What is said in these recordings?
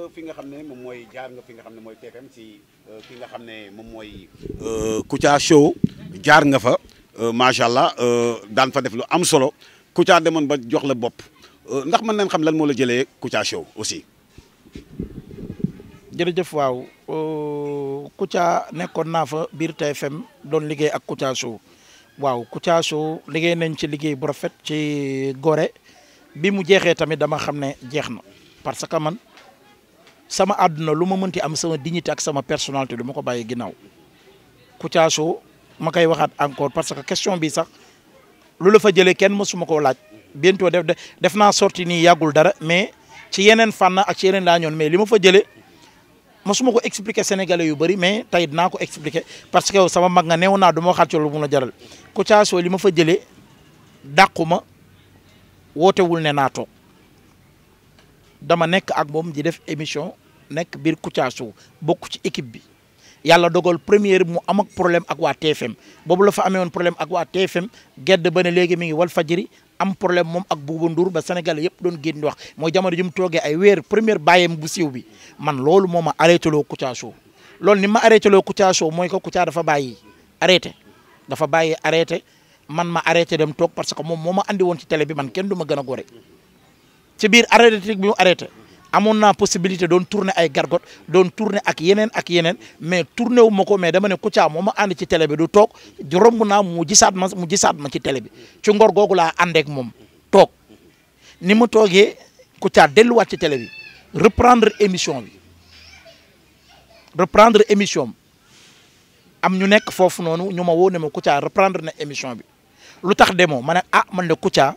fi nga xam ne moom mooy jaar nga fi nga xam ne mooy TFM si ki nga xam ne moom mooy Khouthia show jaar nga fa macha allah daan fa def lu am solo Khouthia demoon ba jox la bopp ndax mën nañ xam lan moo la jëlee Khouthia show aussi. jërëjëf waaw Khouthia nekkoon naa fa biir TFM doon liggéey ak Khouthia show waaw Khouthia show liggéey nañ ci liggéey bu rafet ci Gorée bi mu jeexee tamit dama xam ne jeex na parce que man sama àdduna lu ma mënti am sama dignité ak sama personnalité du ma ko bàyyi ginnaaw Khouthia show ma koy waxaat encore parce que question bi sax lu la fa jëlee kenn mësuma koo laaj bientôt def naa sorti nii yàggul dara mais ci yeneen fànn ak ci yeneen laa ñoon mais li ma fa jëlee mosuma ko expliquer sénégalais yu bëri mais tey dinaa ko expliquer parce que sama mag nga neew naa du ma waxaat ci lu mun a jaral Khouthia show li ma fa jëlee dàquma wootewul ne naa toog dama nekk ak moom di def émission nekk biir Khouthia show bokk ci équipe bi yàlla dogal première mu am ak problème ak waa TFM boobu la fa amee woon problème ak waa TFM gedd ba ne léegi mi ngi wal fajiri am problème moom ak Bouba Ndour ba sénégalais yëpp doon génn di wax mooy jamono ji mu toogee ay weer première bàyyeem bu siiw bi man loolu moo ma arrêté loo Khouthia show loolu ni ma arrêté loo Khouthia show mooy que Khouthia dafa bàyyi arrêté man ma arrêté dem toog parce que moom moo ma andi woon ci télé bi man kenn du ma gën a gore ci biir arrêté bi mu arrêté amoon naa possibilité doon tourner ay gargote doon tourner ak yeneen mais tourné wu ma ko mais dama ne Khouthia moo ma ànd ci télé bi du toog romb naa mu gisaat ma ci télé bi ci ngor googu laa àndeek moom toog ni ma toogee Khouthia delluwaat ci télé bi reprendre émission am ñu nekk foofu noonu ñu ma woo ne ma Khouthia reprendre na émission bi lu tax demoo ma ne man de Khouthia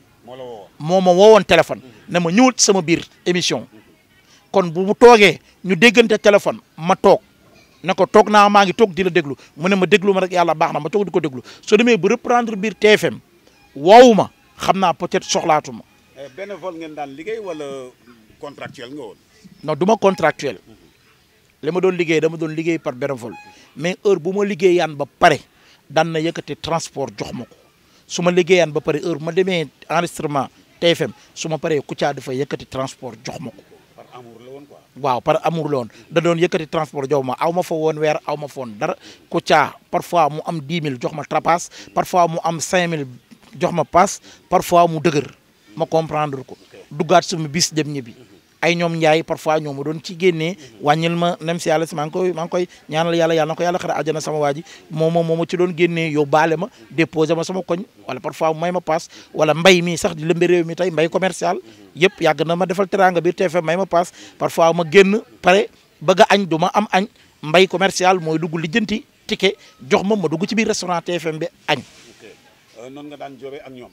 moo ma woowoon téléphone ne ma ñëwul ci sama biir émission kon bu toogee ñu déggante téléphone ma toog ne ko toog naa maa ngi toog di la déglu mu ne ma déglu ma rek yàlla baax na ma toog di ko déglu soo demee bu reprendre biir TFM woowu ma xam naa peut-être soxlaatu ma. bénévole ngeen daan liggéey wala contractuel nga woon. non du ma contractuel li ma doon liggéey dama doon liggéey par bénévole mais heure bu ma liggéeyaan ba pare daan na yëkkati transport jox ma ko su ma liggéeyaan ba pare heure bu ma demee enregistrement TFM su ma paree Khouthia dafa yëkkati transport jox ma ko. waaw par amour la woon da doon yëkkati transport jox ma aw ma fa woon weer aw ma fa woon dara Khouthia parfois mu am 10 000 jox ma trapasse parfois mu am 5 000 jox ma passe parfois mu dëgër ma comprendre ko duggaat suma bis dem ñibbi ay ñoom Ndiaye parfois ñoo ma doon ci génnee wàññil ma nem si yàlla si maa ngi koy ñaanal yàlla na ko yàlla xare aljana sama waa ji moo ma ci doon génnee yóbbaale ma déposé ma sama koñ wala parfois mu may ma paas wala mbay mi sax di lëmbe réew mi tey mbay commercial yëpp yàgg na ma defal teranga biir TFM may ma paas parfois ma génn pare bëgg a añ du ma am añ mbay commercial mooy dugg lijjanti ticket jox ma dugg ci biir restaurant TFM bi añ. noonu nga daan joobee ak ñoom.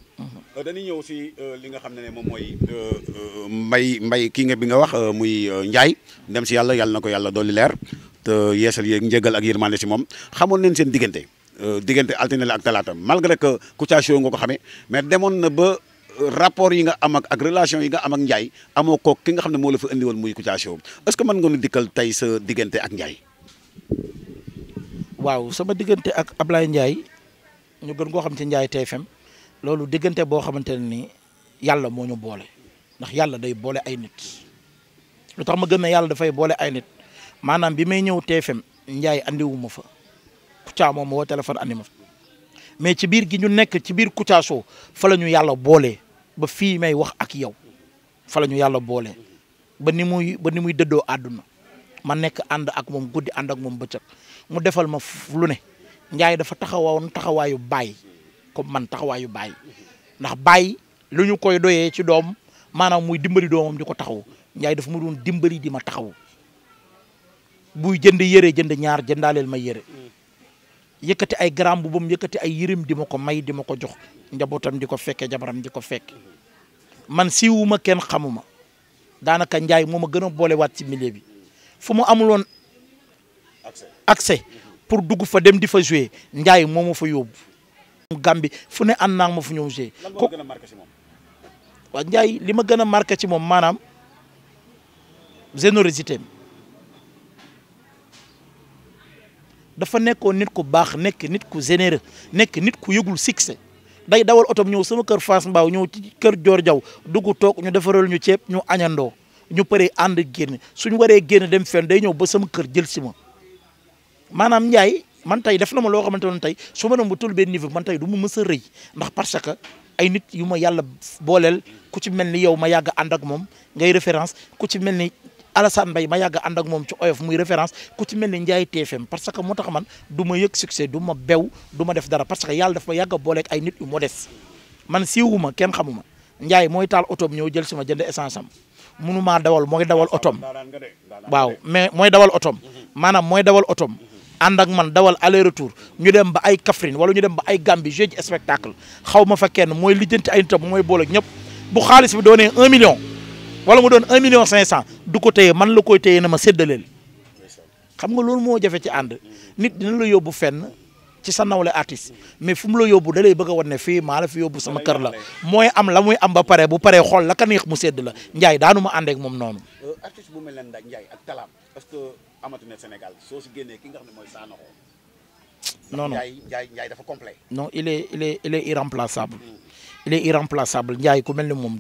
dañuy ñëw si li nga xam ne moom mooy mbay kii nga bi nga wax muy Ndiaye dem si yàlla na ko yàlla dolli leer te yeesal yeeg njëgal ak yërmande si moom xamoon nañ seen diggante altine la ak talaata malgré que Khouthia show nga ko xamee mais demoon na ba rapport yi nga am ak relation yi nga am ak Ndiaye amoo ko ki nga xam ne moo la fa indi woon muy Khouthia show est-ce que mën nga nu dikkal tey sa diggante ak Ndiaye. waaw sama diggante ak Ablaye Ndiaye. ñu gën koo xam ci Ndiaye TFM loolu diggante boo xamante ne ni yàlla moo ñu boole ndax yàlla day boole ay nit lu tax ma gën a yàlla dafay boole ay nit maanaam bi may ñëw TFM Ndiaye andiwu ma fa Khouthia moom ma woo téléphone andi ma fa mais ci biir gi ñu nekk ci biir Khouthia show fa la ñu yàlla boolee ba fii may wax ak yow fa la ñu yàlla boolee ba ni muy dëddoo àdduna ma nekk ànd ak moom guddi ànd ak moom bëccëg mu defal ma lu ne. Ndiaye dafa taxawaayu baay comme man taxawaayu baay ndax baay lu ñu koy doyee ci doom maanaam muy dimbali doomam di ko taxaw Ndiaye dafa ma doon dimbali di ma taxaw buy jënd yëre jënd ñaar jëndaaleel ma yëre yëkkati ay gram bu bam yëkkati ay yërim di ma ko may di ma ko jox njabootam di ko fekke jabaram di ko fekke man siiwuma kenn xamuma daanaka Ndiaye moo ma gën a boolewaat ci milieu bi fu mu amuloon accès pour dugg fa dem di fa jouer Ndiaye moo ma fa yóbbu. Gambie fu ne ànd naa ma fu ñëw jouer. lan moo gën a marqué ci moom. waaw Ndiaye li ma gën a marqué ci moom maanaam générosité dafa nekkoon nit ku baax nekk nit ku généreux nekk nit ku yëgul succès day dawal otom ñëw sama kër Fass Mbao ñëw ci kër Dior Diaw dugg toog ñu defaral ñu ceeb ñu añandoo ñu paree ànd génn suñu waree génn dem fenn day ñëw ba sama kër jël si ma maanaam Ndiaye man tey def na ma loo xamante ne tey su ma doon ba tul benn niveau man tey du ma mës a rëy ndax parce que ay nit yu ma yàlla booleel ku ci mel ni yow ma yàgg ànd ak moom ngay référence ku ci mel ni Alassane Mbaye ma yàgg ànd ak moom ci oyof muy référence ku ci mel ni Ndiaye TFM parce que moo tax man du ma yëg succès du ma bew du ma def dara parce que yàlla daf ma yàgg a booleeg ay nit yu modeste man siiwuma kenn xamuma Ndiaye mooy taal otoom ñëw jël si ma jënd essence am munumaa dawal mooy dawal otoom waaw mais mooy dawal otoom maanaam mooy dawal otoom ànd ak man dawal aller retour ñu dem ba ay Kaffrine wala ñu dem ba ay Gambie jeu spectacle xaw ma fa kenn mooy lijjanti ay nitam mooy boole ñëpp bu xaalis bi doonee 1 million wala mu doon 1 million 500 du ko téye man la koy téye na ma séddaleel xam nga loolu moo jafe ci ànd nit dina la yóbbu fenn ci sa nawle artiste mais fu mu la yóbbu da lay bëgg a wan ne fii maa la fi yóbbu sama kër la mooy am la muy am ba pare bu paree xool la ka neex mu sédd la Ndiaye daanu ma àndeek moom noonu. artiste bu mel ne Ndiaye ak talaam parce que amatu na Sénégal soo si génnee ki nga xam ne mooy Sanoxo. non non Ndiaye dafa complet. non il est irremplaçable. il est irremplaçable Ndiaye ku mel ne moom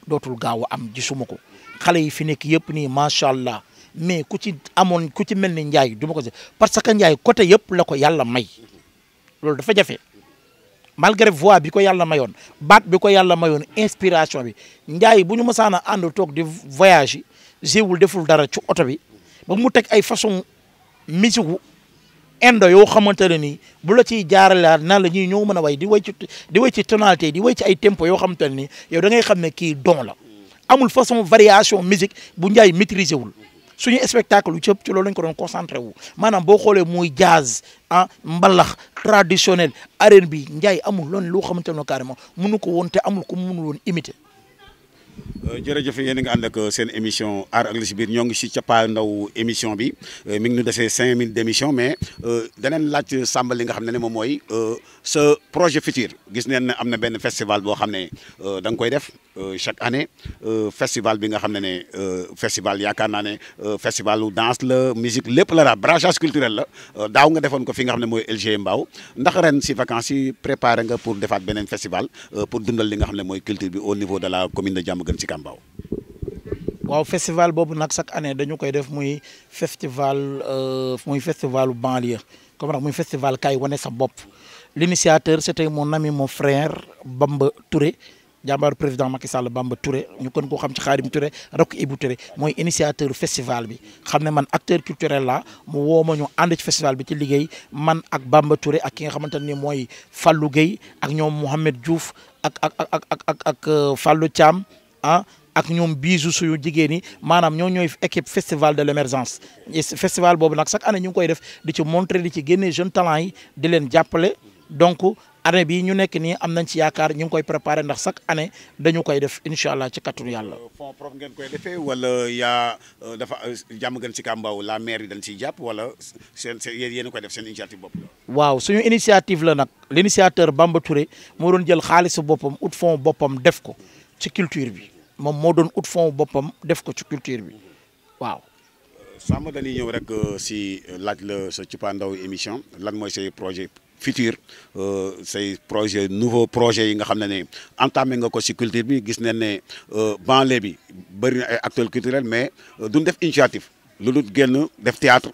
dootul gaaw a am gisuma ko xale yi fi nekk yëpp nii macha allah mais ku ci mel ni Ndiaye du ma ko si parce que Ndiaye côté yëpp la ko yàlla may loolu dafa jafe malgré voix bi ko yàlla mayoon baat bi ko yàlla mayoon inspiration bi Ndiaye bu ñu mësaan a ànd toog di voyage yi géewul deful dara ci oto bi ba mu teg ay façon musique indo yoo xamante ne nii bu la ciy jaarale na la ñuy ñëw mën a way di way ci tonalité di way ci ay tempo yoo xamante ne nii yow da ngay xam ne kii don la amul façon variation musique bu Ndiaye maîtriser wul suñu spectacle yu cëpp ci loolu lañ ko doon concentré wu maanaam boo xoolee muy jazz mbalax traditionnel arène bi Ndiaye amul loolu loo xamante ne carrément mënu ko woon te amul ko mënul woon imiter. jërëjëf yéen a ngi ànd ak seen émission art ak li si biir ñoo ngi si cappaandaw émission bi mi ngi ñu desee 5 minutes d' émission mais daneen laaj Samba li nga xam ne moom mooy sa projet futur gis neen ne am na benn festival boo xam ne da nga koy def chaque année festival bi nga xam ne festival yaakaar naa ne festivalu danse la musique lépp la daal brassage culturel la daaw nga defoon ko fi nga xam ne mooy LG Mbao ndax ren si vacances yi préparé nga pour defaat beneen festival pour dundal li nga xam ne mooy culture bi au niveau de la commune de Diamaguène Sicap Mbao. waaw festival boobu nag chaque année dañu koy def muy festivalu banlieue comme nag muy festival kay wane sa bopp l'initiateur c'était mon ami mon frère Bamba Touré jàmbaaru président Macky Sall Bamba Touré ñu gën koo xam ci Xaadim Touré rakk Ibou Touré mooy initiateur festival bi xam ne man acteur culturel la mu woo ma ñu ànd ci festival bi ci liggéey man ak Bamba Touré ak ki nga xamante ni mooy Fallou Gueye ak ñoom Mohamed Diouf ak Fallou Thiam ak ñoom bisu suyu jigéen ñi maanaam ñoo ñooy équipe festival de l' émergence festival boobu nag chaque année ñu ngi koy def di ci montrer di ci génnee jeunes talents yi di leen jàppale donc année bii ñu nekk nii am nañ ci yaakaar ñu ngi koy préparer ndax chaque année dañu koy def incha allah ci kattanu yàlla. fonds propre ngeen koy defee wala yaa dafa Diamaguène Sicap Mbao la maire yi dañ ciy jàpp wala seen yéen a koy def seen initiative bopp la. waaw suñu initiative la nag l' initiateur Bamba Touré moo doon jël xaalisu boppam ut fonds boppam def ko ci culture bi. moom moo doon ut fond boppam def ko ci culture bi waaw. Samba dañuy ñëw rek si laaj la sa cippaandaw émission lan mooy say projet futur say projet nouveau projet yi nga xam ne entamé nga ko si culture bi gis nañ ne banlieue bi bëri na ay acteurs culturels mais duñ def initiative lu dul génn def théâtre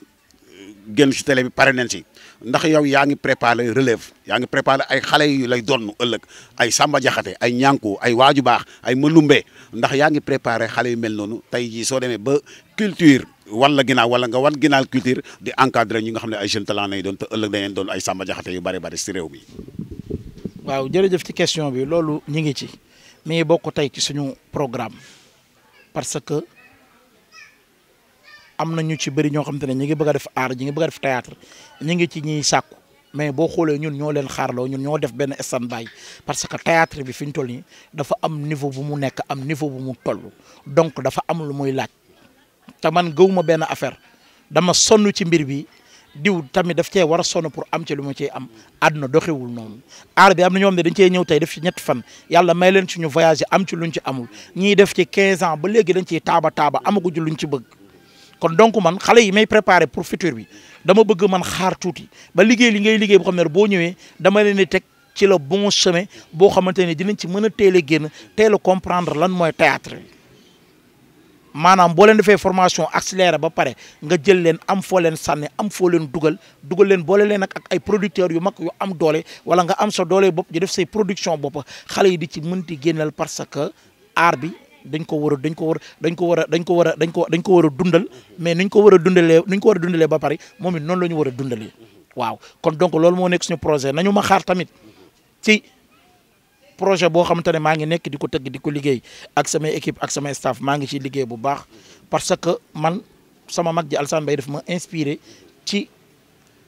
génn si télé bi pare nañ si ndax yow yaa ngi préparé relève yaa ngi préparé ay xale yu lay doon ëllëg ay Samba Diakhaté ay ñànku ay waaju baax ay Malumbe ndax yaa ngi préparé xale yu mel noonu tey jii soo demee ba culture wala ginnaaw wala nga wan ginnaaw culture di encadré ñi nga xam ne ay jeunes talent lay doon te ëllëg dañeen doon ay Samba Diakhaté yu bari bari si réew mi. waaw jërëjëf ci question bi loolu ñu ngi ci mais bokk tey ci suñu programme parce que am na ñu ci bëri ñoo xam te ne ñu ngi bëgg a def art ñu ngi bëgg a def théâtre ñu ngi ci ñiy sàkku mais boo xoolee ñun ñoo leen xaarloo ñun ñoo def benn stand-by parce que théâtre bi fi ñu toll nii dafa am niveau bu mu nekk am niveau bu mu toll donc dafa am lu muy laaj te man gëwuma benn affaire dama sonn ci mbir bi diw tamit daf cee war a sonn pour am ci lu mu cee am àdduna doxewul noonu art bi am na ñoo xam ne dañ cee ñëw tey def ci ñetti fan yàlla may leen ci ñu voyager am ci luñ ci amul ñiy def ci 15 ans ba léegi dañ ciy taaba amaguñu luñ ci bëgg. kon donc man xale yi may préparé pour futur bi dama bëgg man xaar tuuti ba liggéey li ngay liggéey boo xam ne boo ñëwee dama leen di teg ci le bon chemin boo xamante ne dinañ ci mën a teel a génn teel a comprendre lan mooy théâtre bi maanaam boo leen defee formation accéléré ba pare nga jël leen am foo leen sànni am foo leen dugal leen boole leen ak ay producteurs yu mag yu am doole wala nga am sa doole bopp di def say production bopp xale yi di ci mënti génnal parce que art bi dañ ko war a dundal mais nuñ ko war a dundalee ba pare moom it noonu la ñu war a dundalee waaw kon donc loolu moo nekk suñu projet nañu ma xaar tamit ci projet boo xamante ne maa ngi nekk di ko tëgg di ko liggéey ak samay équipe ak samay staff maa ngi ciy liggéey bu baax parce que man sama mag ji Alassane Mbaye daf ma inspiré ci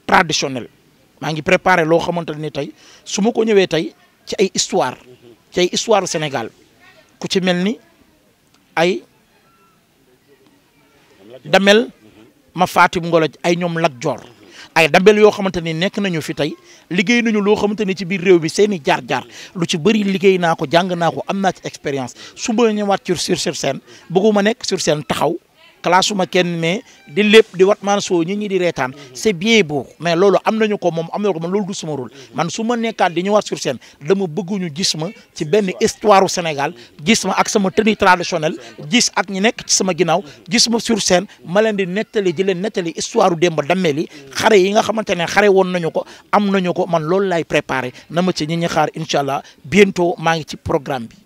traditionnel maa ngi préparé loo xamante ne tey su ma ko ñëwee tey ci ay histoire Sénégal ku ci mel ni ay damel ma Fatim Ngoloj ay ñoom Lat Joor ay damel yoo xamante ni nekk nañu fi tey liggéey nañu loo xamante ni ci biir réew bi seeni jaar-jaar lu ci bëri liggéey naa ko jàng naa ko am naa ci expérience su ma ñëwaat sur scène bëgguma nekk sur scène taxaw classuma kenn mais di lépp di wat man soo ñi di reetaan c'est bien beau mais loolu am nañu ko moom am na ko man loolu du sama rôle man su ma nekkaat di ñëwaat sur scène dama bëgguñu gis ma ci benn histoire u Sénégal gis ma ak sama tenue traditionnelle gis ak ñi nekk ci sama ginnaaw gis ma sur scène ma leen di nettali histoire u démb dammeel yi xare yi nga xamante ne xare woon nañu ko am nañu ko man loolu lay préparé na ma ci ñi xaar incha allah bientôt maa ngi ci programme bi